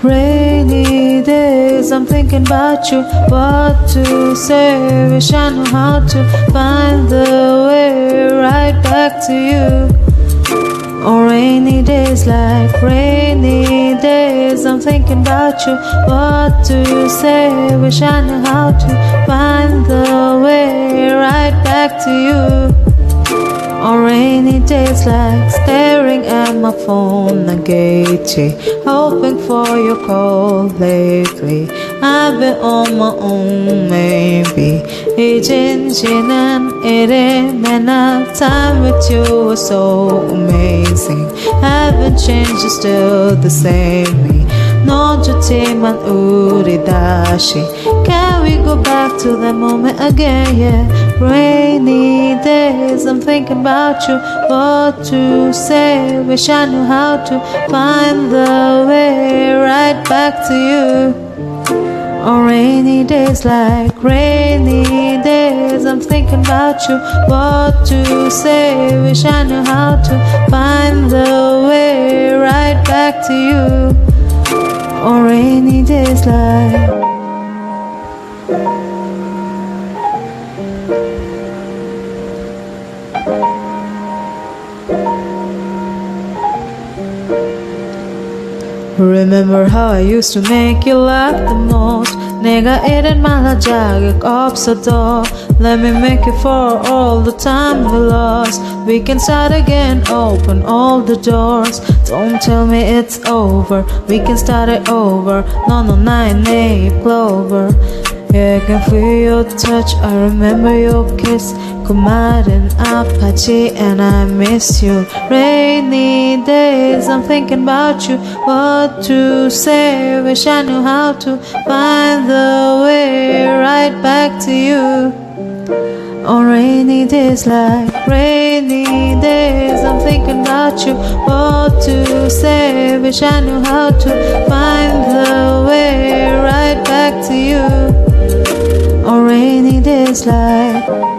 Rainy days, I'm thinking about you. What to say, wish I knew how to find the way right back to you. On rainy days, like rainy days, I'm thinking about you. What to say, wish I knew how to find the way right back to you. On rainy days, like staring at my phone, Gigi, hoping for your call lately. I've been on my own, maybe. 이젠 지난 일에 맨날 time with you was so amazing. Haven't changed, you're still the same me. 넌 좋지만 우리 다시 Can we go back to that moment again, yeah. Rainy days, I'm thinking about you. What to say, wish I knew how to find the way right back to you. On rainy days, like rainy days, I'm thinking about you. What to say, wish I knew how to find the way right back to you. On rainy days, like Remember how I used to make you laugh the most. 내가 이런 말할 자격 없어도 Let me make it for all the time we lost. We can start again, open all the doors. Don't tell me it's over, we can start it over. 넌 나의 내 clover. Yeah, I can feel your touch, I remember your kiss. 그 말은 아파지 and I miss you. Rainy days, I'm thinking about you. What to say, wish I knew how to find the way right back to you. On rainy days, like rainy days, I'm thinking about you. What to say, wish I knew how to find the way right back to you. On rainy days, like